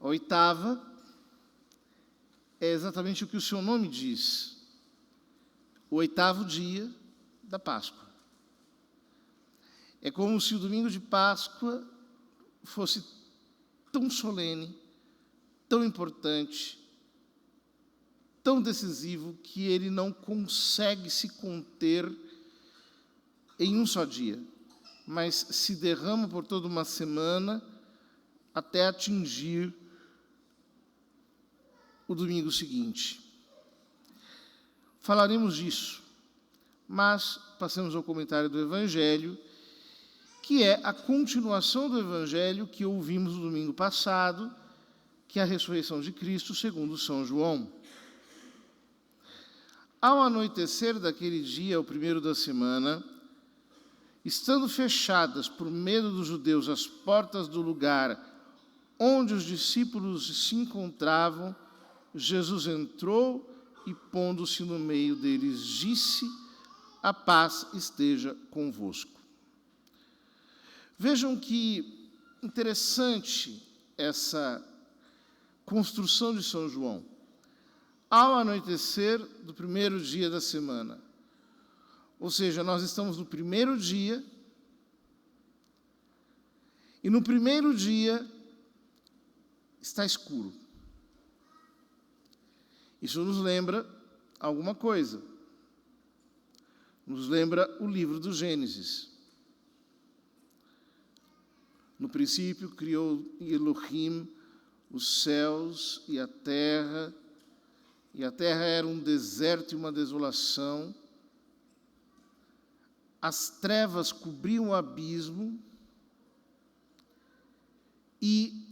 A oitava é exatamente o que o seu nome diz. O oitavo dia da Páscoa. É como se o domingo de Páscoa fosse tão solene, tão importante, tão decisivo, que ele não consegue se conter em um só dia, mas se derrama por toda uma semana até atingir o domingo seguinte. Falaremos disso, mas passemos ao comentário do Evangelho, que é a continuação do Evangelho que ouvimos no domingo passado, que é a ressurreição de Cristo segundo São João. Ao anoitecer daquele dia, o primeiro da semana, estando fechadas por medo dos judeus as portas do lugar onde os discípulos se encontravam, Jesus entrou e, pondo-se no meio deles, disse: a paz esteja convosco. Vejam que interessante essa construção de São João. Ao anoitecer do primeiro dia da semana, ou seja, nós estamos no primeiro dia, e no primeiro dia está escuro. Isso nos lembra alguma coisa. Nos lembra o livro do Gênesis. No princípio criou Elohim os céus e a terra era um deserto e uma desolação. As trevas cobriam o abismo e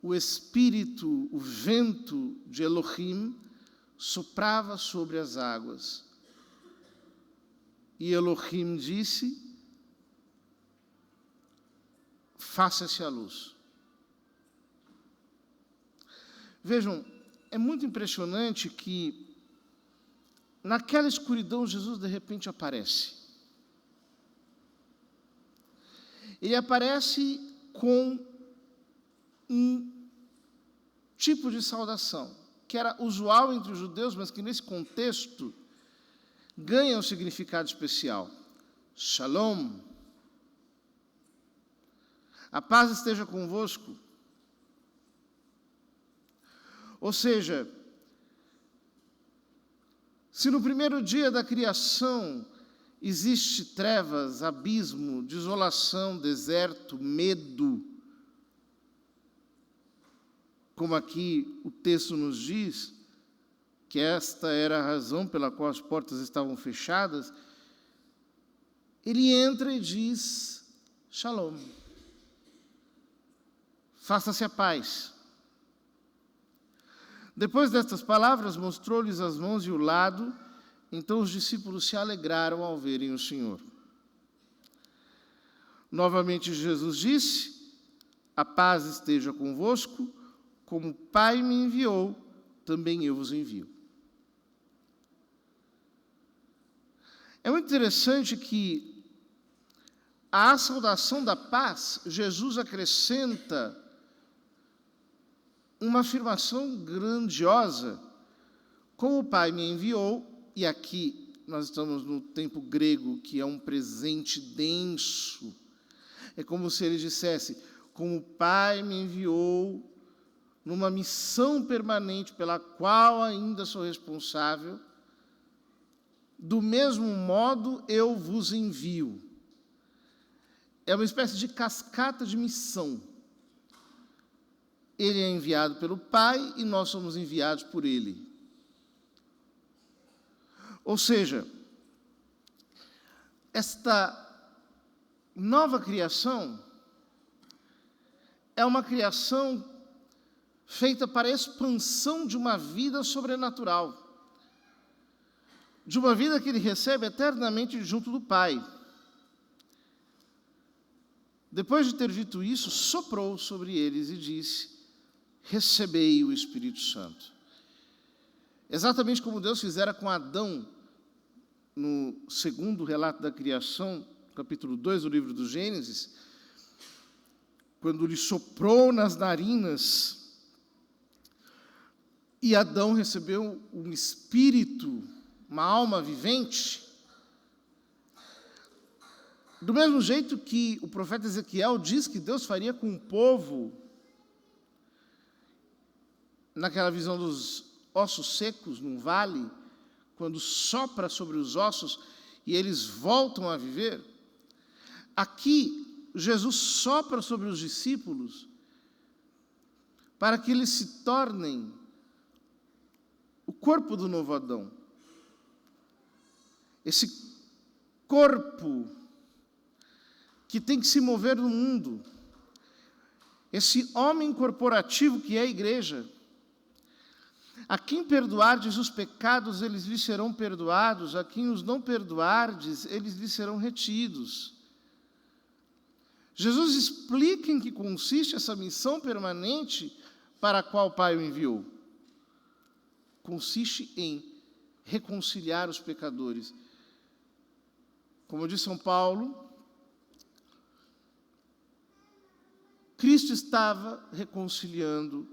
o espírito, o vento de Elohim soprava sobre as águas. E Elohim disse: faça-se a luz. Vejam, é muito impressionante que naquela escuridão Jesus de repente aparece. Ele aparece com um tipo de saudação que era usual entre os judeus, mas que nesse contexto ganha um significado especial. Shalom. A paz esteja convosco. Ou seja, se no primeiro dia da criação existe trevas, abismo, desolação, deserto, medo, como aqui o texto nos diz, que esta era a razão pela qual as portas estavam fechadas, ele entra e diz: Shalom. Faça-se a paz. Depois destas palavras, mostrou-lhes as mãos e o lado. Então os discípulos se alegraram ao verem o Senhor. Novamente Jesus disse: a paz esteja convosco, como o Pai me enviou, também eu vos envio. É muito interessante que à saudação da paz, Jesus acrescenta uma afirmação grandiosa: como o Pai me enviou. E aqui nós estamos no tempo grego, que é um presente denso. É como se ele dissesse: como o Pai me enviou numa missão permanente pela qual ainda sou responsável, do mesmo modo eu vos envio. É uma espécie de cascata de missão. Ele é enviado pelo Pai e nós somos enviados por Ele. Ou seja, esta nova criação é uma criação feita para a expansão de uma vida sobrenatural, de uma vida que ele recebe eternamente junto do Pai. Depois de ter dito isso, soprou sobre eles e disse: recebei o Espírito Santo. Exatamente como Deus fizera com Adão, no segundo relato da criação, capítulo 2 do livro do Gênesis, quando lhe soprou nas narinas e Adão recebeu um espírito, uma alma vivente, do mesmo jeito que o profeta Ezequiel diz que Deus faria com o povo, naquela visão dos ossos secos num vale, quando sopra sobre os ossos e eles voltam a viver. Aqui, Jesus sopra sobre os discípulos para que eles se tornem o corpo do novo Adão. Esse corpo que tem que se mover no mundo. Esse homem corporativo que é a igreja. A quem perdoardes os pecados, eles lhes serão perdoados. A quem os não perdoardes, eles lhes serão retidos. Jesus explica em que consiste essa missão permanente para a qual o Pai o enviou. Consiste em reconciliar os pecadores. Como diz São Paulo, Cristo estava reconciliando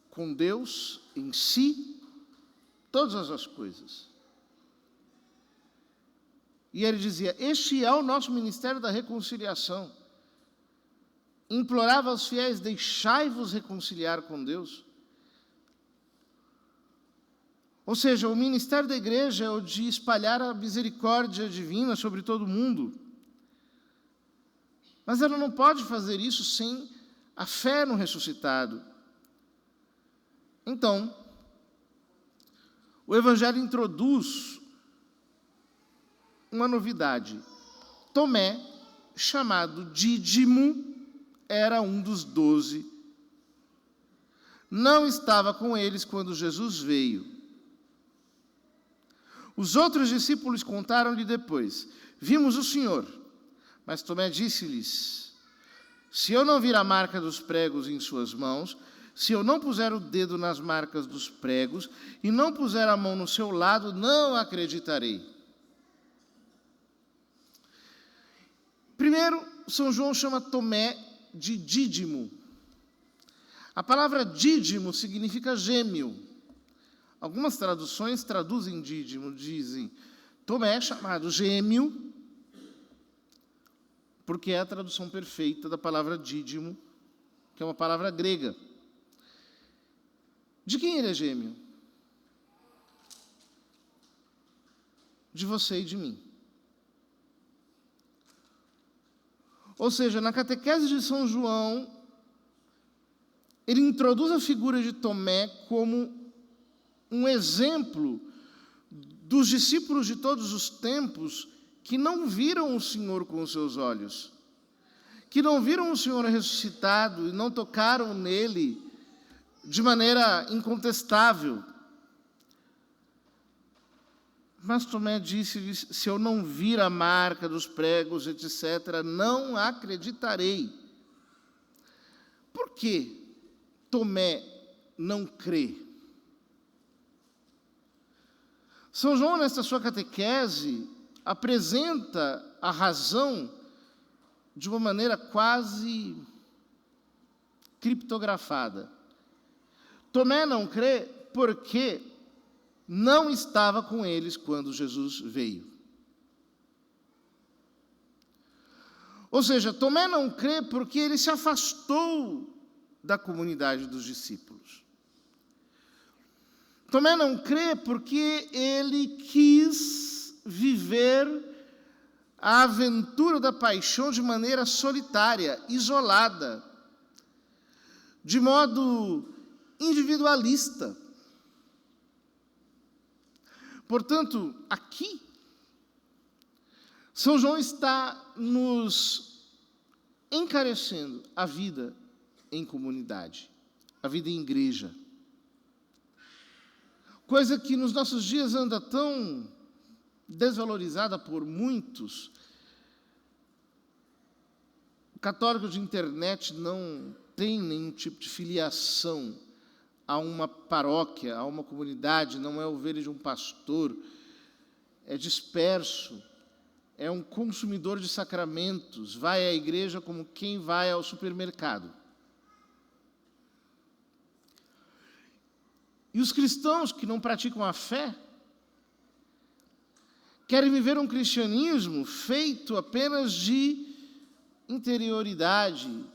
com Deus em si todas as coisas. E ele dizia: este é o nosso ministério da reconciliação. Implorava aos fiéis: deixai-vos reconciliar com Deus. Ou seja, o ministério da igreja é o de espalhar a misericórdia divina sobre todo mundo. Mas ela não pode fazer isso sem a fé no ressuscitado. Então, o Evangelho introduz uma novidade. Tomé, chamado Dídimo, era um dos 12. Não estava com eles quando Jesus veio. Os outros discípulos contaram-lhe depois: vimos o Senhor. Mas Tomé disse-lhes: se eu não vir a marca dos pregos em suas mãos, se eu não puser o dedo nas marcas dos pregos e não puser a mão no seu lado, não acreditarei. Primeiro, São João chama Tomé de Dídimo. A palavra dídimo significa gêmeo. Algumas traduções traduzem dídimo, dizem Tomé chamado gêmeo, porque é a tradução perfeita da palavra dídimo, que é uma palavra grega. De quem ele é gêmeo? De você e de mim. Ou seja, na catequese de São João, ele introduz a figura de Tomé como um exemplo dos discípulos de todos os tempos que não viram o Senhor com os seus olhos, que não viram o Senhor ressuscitado e não tocaram nele de maneira incontestável. Mas Tomé disse: se eu não vir a marca dos pregos, etc., não acreditarei. Por que Tomé não crê? São João, nesta sua catequese, apresenta a razão de uma maneira quase criptografada. Tomé não crê porque não estava com eles quando Jesus veio. Ou seja, Tomé não crê porque ele se afastou da comunidade dos discípulos. Tomé não crê porque ele quis viver a aventura da paixão de maneira solitária, isolada, de modo individualista. Portanto, aqui, São João está nos encarecendo a vida em comunidade, a vida em igreja. Coisa que nos nossos dias anda tão desvalorizada por muitos. O católico de internet não tem nenhum tipo de filiação a uma paróquia, a uma comunidade, não é ovelha de um pastor, é disperso, é um consumidor de sacramentos, vai à igreja como quem vai ao supermercado. E os cristãos que não praticam a fé querem viver um cristianismo feito apenas de interioridade.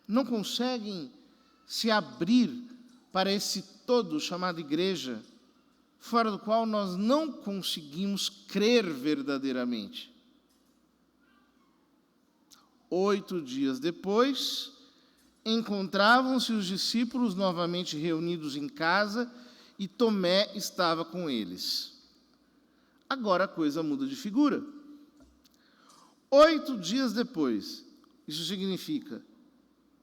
Não conseguem se abrir para esse todo chamado igreja, fora do qual nós não conseguimos crer verdadeiramente. 8 dias depois, encontravam-se os discípulos novamente reunidos em casa e Tomé estava com eles. Agora a coisa muda de figura. 8 dias depois, isso significa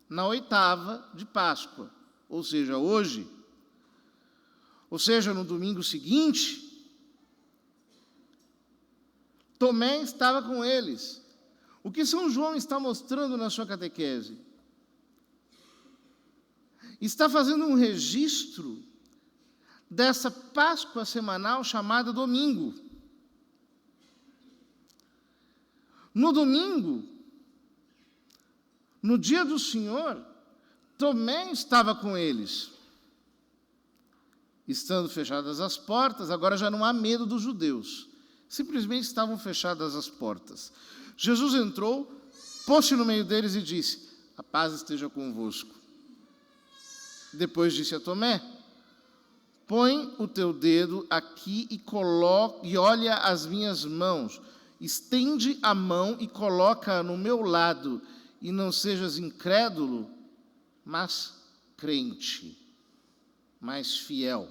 na 8ª de Páscoa, ou seja, hoje, ou seja, no domingo seguinte, Tomé estava com eles. O que São João está mostrando na sua catequese? Está fazendo um registro dessa Páscoa semanal chamada domingo. No domingo, no dia do Senhor, Tomé estava com eles. Estando fechadas as portas, agora já não há medo dos judeus. Simplesmente estavam fechadas as portas. Jesus entrou, pôs-se no meio deles e disse: a paz esteja convosco. Depois disse a Tomé: põe o teu dedo aqui e olha as minhas mãos. Estende a mão e coloca-a no meu lado, e não sejas incrédulo, mas crente, mais fiel.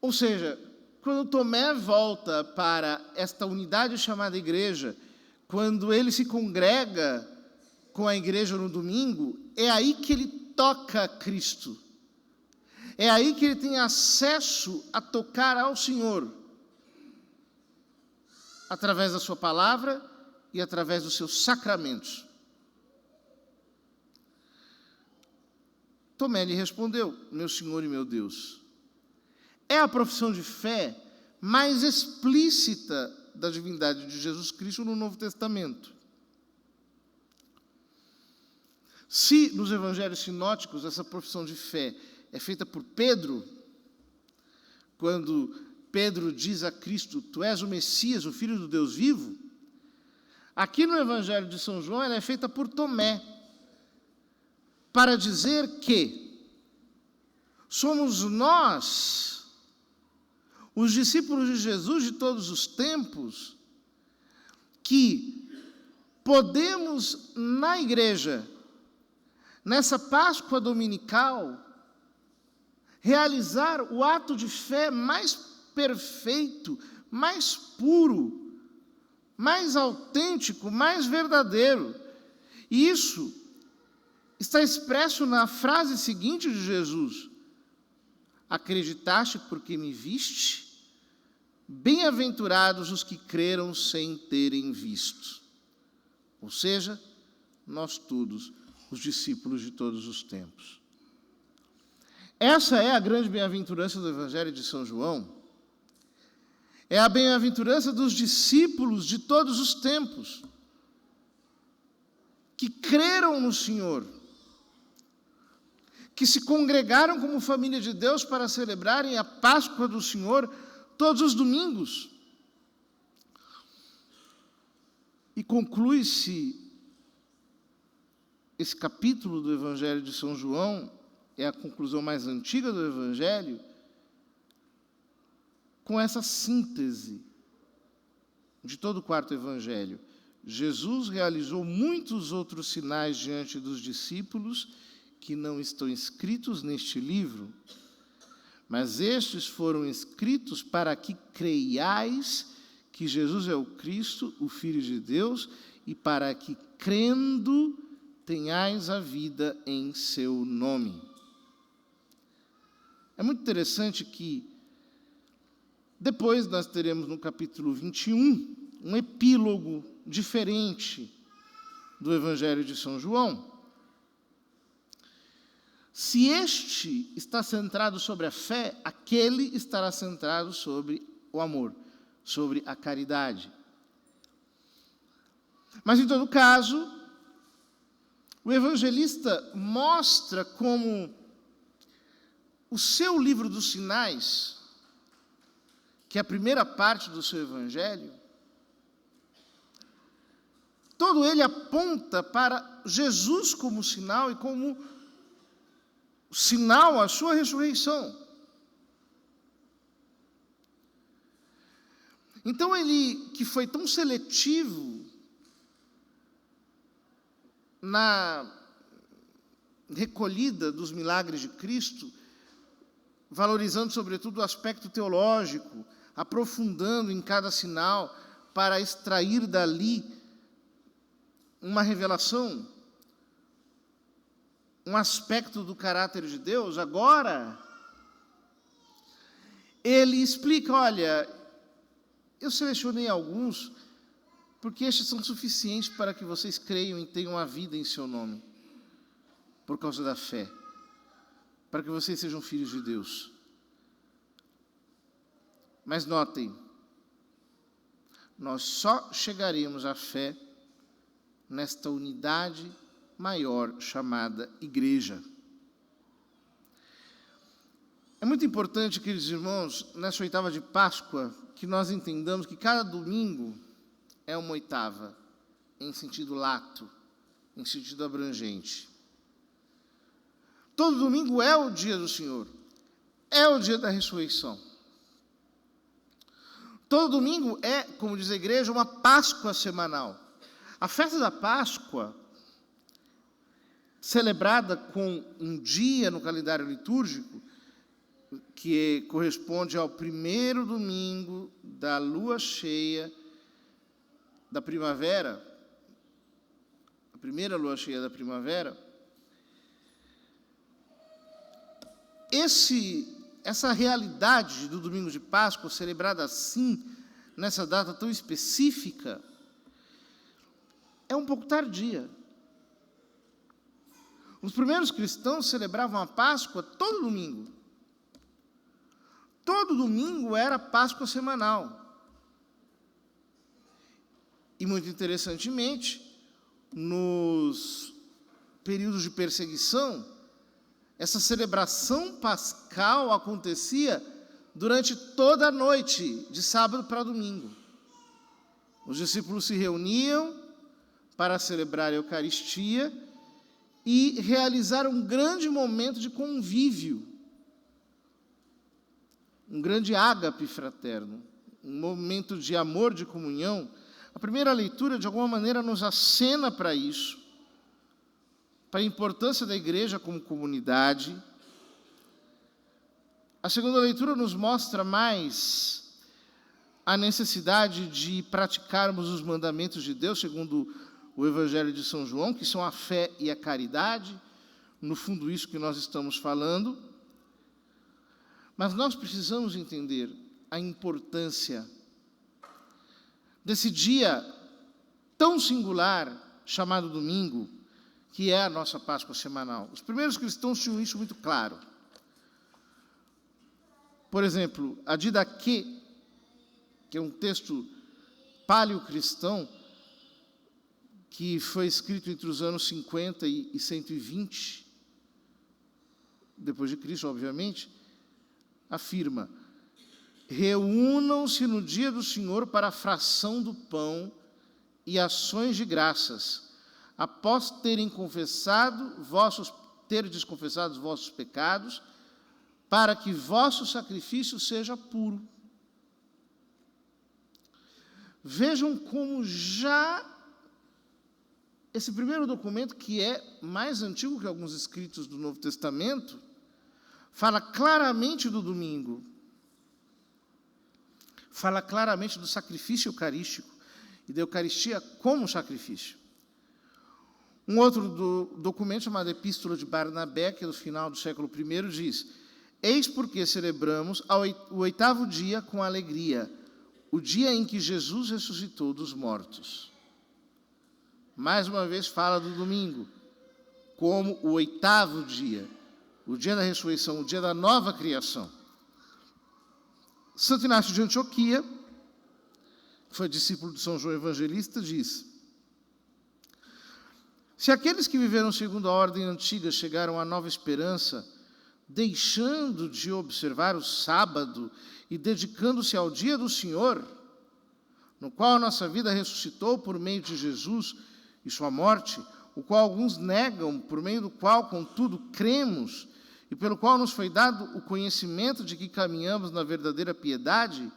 Ou seja, quando Tomé volta para esta unidade chamada igreja, quando ele se congrega com a igreja no domingo, é aí que ele toca Cristo. É aí que ele tem acesso a tocar ao Senhor, através da sua palavra e através dos seus sacramentos. Tomé lhe respondeu: meu Senhor e meu Deus. É a profissão de fé mais explícita da divindade de Jesus Cristo no Novo Testamento. Se nos evangelhos sinóticos essa profissão de fé é feita por Pedro, quando Pedro diz a Cristo: tu és o Messias, o Filho do Deus vivo, aqui no evangelho de São João ela é feita por Tomé, para dizer que somos nós, os discípulos de Jesus de todos os tempos, que podemos na igreja, nessa Páscoa dominical, realizar o ato de fé mais perfeito, mais puro, mais autêntico, mais verdadeiro. E isso está expresso na frase seguinte de Jesus: acreditaste porque me viste? Bem-aventurados os que creram sem terem visto. Ou seja, nós todos, os discípulos de todos os tempos. Essa é a grande bem-aventurança do Evangelho de São João. É a bem-aventurança dos discípulos de todos os tempos, que creram no Senhor, que se congregaram como família de Deus para celebrarem a Páscoa do Senhor todos os domingos. E conclui-se esse capítulo do Evangelho de São João, é a conclusão mais antiga do Evangelho, com essa síntese de todo o quarto Evangelho. Jesus realizou muitos outros sinais diante dos discípulos que não estão escritos neste livro, mas estes foram escritos para que creiais que Jesus é o Cristo, o Filho de Deus, e para que, crendo, tenhais a vida em seu nome. É muito interessante que depois nós teremos no capítulo 21 um epílogo diferente do Evangelho de São João. Se este está centrado sobre a fé, aquele estará centrado sobre o amor, sobre a caridade. Mas, em todo caso, O evangelista mostra como o seu livro dos sinais, que é a primeira parte do seu evangelho, todo ele aponta para Jesus como sinal e como sinal a sua ressurreição. Então ele, que foi tão seletivo na recolhida dos milagres de Cristo, valorizando sobretudo o aspecto teológico, aprofundando em cada sinal para extrair dali uma revelação, um aspecto do caráter de Deus. Agora, ele explica, olha, eu selecionei alguns, porque estes são suficientes para que vocês creiam e tenham a vida em seu nome, por causa da fé, para que vocês sejam filhos de Deus. Mas notem, nós só chegaremos à fé nesta unidade maior chamada igreja. É muito importante, queridos irmãos, nessa oitava de Páscoa, que nós entendamos que cada domingo é uma oitava, em sentido lato, em sentido abrangente. Todo domingo é o dia do Senhor, é o dia da ressurreição. Todo domingo é, como diz a igreja, uma Páscoa semanal. A festa da Páscoa, celebrada com um dia no calendário litúrgico, que corresponde ao primeiro domingo da lua cheia da primavera, a primeira lua cheia da primavera, essa realidade do domingo de Páscoa, celebrada assim, nessa data tão específica, é um pouco tardia. Os primeiros cristãos celebravam a Páscoa todo domingo. Todo domingo era Páscoa semanal. E, muito interessantemente, nos períodos de perseguição, essa celebração pascal acontecia durante toda a noite, de sábado para domingo. Os discípulos se reuniam para celebrar a Eucaristia e realizar um grande momento de convívio, um grande ágape fraterno, um momento de amor, de comunhão. A primeira leitura, de alguma maneira, nos acena para isso, para a importância da igreja como comunidade. A segunda leitura nos mostra mais a necessidade de praticarmos os mandamentos de Deus, segundo o Evangelho de São João, que são a fé e a caridade, no fundo isso que nós estamos falando. Mas nós precisamos entender a importância desse dia tão singular, chamado domingo, que é a nossa Páscoa semanal. Os primeiros cristãos tinham isso muito claro. Por exemplo, a Didaquê, que é um texto paleocristão, que foi escrito entre os anos 50 e 120, depois de Cristo, obviamente, afirma: reúnam-se no dia do Senhor para a fração do pão e ações de graças, após terdes confessado os vossos pecados, para que vosso sacrifício seja puro. Vejam como já esse primeiro documento, que é mais antigo que alguns escritos do Novo Testamento, fala claramente do domingo. Fala claramente do sacrifício eucarístico e da Eucaristia como sacrifício. Um outro documento, chamado Epístola de Barnabé, que é do final do século I, diz: eis porque celebramos o oitavo dia com alegria, o dia em que Jesus ressuscitou dos mortos. Mais uma vez fala do domingo, como o oitavo dia, o dia da ressurreição, o dia da nova criação. Santo Inácio de Antioquia, que foi discípulo de São João Evangelista, diz: Se aqueles que viveram segundo a ordem antiga chegaram à nova esperança, deixando de observar o sábado e dedicando-se ao dia do Senhor, no qual a nossa vida ressuscitou por meio de Jesus e sua morte, o qual alguns negam, por meio do qual, contudo, cremos, e pelo qual nos foi dado o conhecimento de que caminhamos na verdadeira piedade,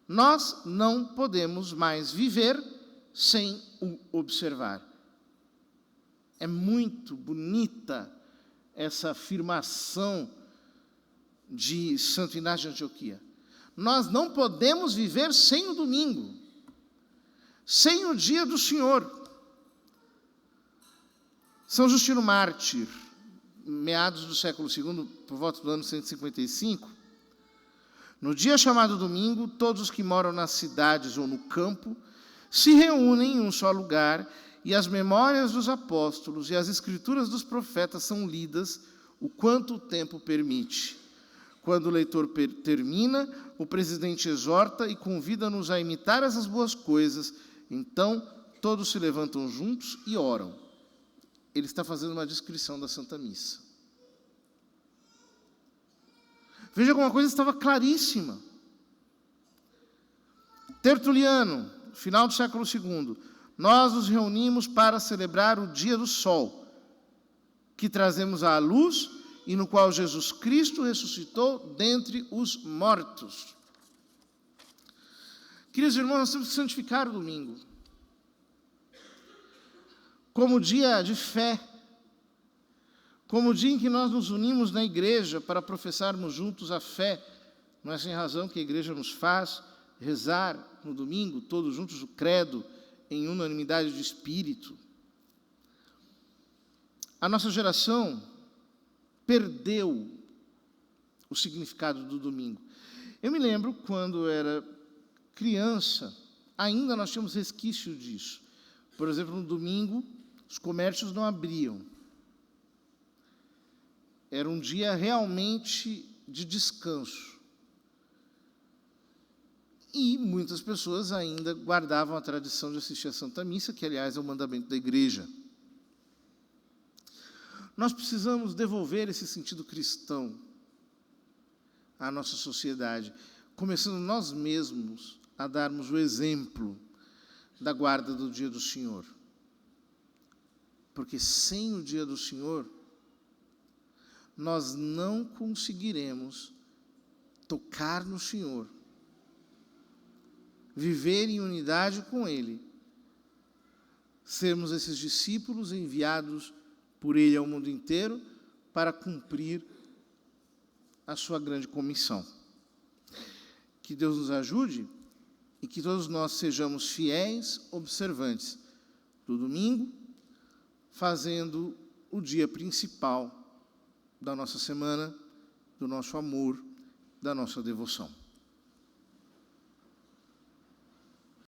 nós não podemos mais viver sem o observar. É muito bonita essa afirmação de Santo Inácio de Antioquia. Nós não podemos viver sem o domingo, sem o dia do Senhor. São Justino Mártir, meados do século II, por volta do ano 155, no dia chamado domingo, todos os que moram nas cidades ou no campo se reúnem em um só lugar e as memórias dos apóstolos e as escrituras dos profetas são lidas o quanto o tempo permite. Quando o leitor termina, o presidente exorta e convida-nos a imitar essas boas coisas. Então, todos se levantam juntos e oram. Ele está fazendo uma descrição da Santa Missa. Veja como a coisa estava claríssima. Tertuliano, final do século II. Nós nos reunimos para celebrar o dia do sol, que trazemos à luz e no qual Jesus Cristo ressuscitou dentre os mortos. Queridos irmãos, nós temos que santificar o domingo como dia de fé, como o dia em que nós nos unimos na igreja para professarmos juntos a fé. Não é sem razão que a igreja nos faz rezar no domingo, todos juntos, o credo, em unanimidade de espírito. A nossa geração perdeu o significado do domingo. Eu me lembro, quando eu era criança, ainda nós tínhamos resquício disso. Por exemplo, no domingo, os comércios não abriam. Era um dia realmente de descanso. E muitas pessoas ainda guardavam a tradição de assistir à Santa Missa, que, aliás, é o mandamento da igreja. Nós precisamos devolver esse sentido cristão à nossa sociedade, começando nós mesmos a darmos o exemplo da guarda do dia do Senhor. Porque sem o dia do Senhor, nós não conseguiremos tocar no Senhor, viver em unidade com Ele, sermos esses discípulos enviados por Ele ao mundo inteiro para cumprir a sua grande comissão. Que Deus nos ajude e que todos nós sejamos fiéis observantes do domingo, fazendo o dia principal da nossa semana, do nosso amor, da nossa devoção.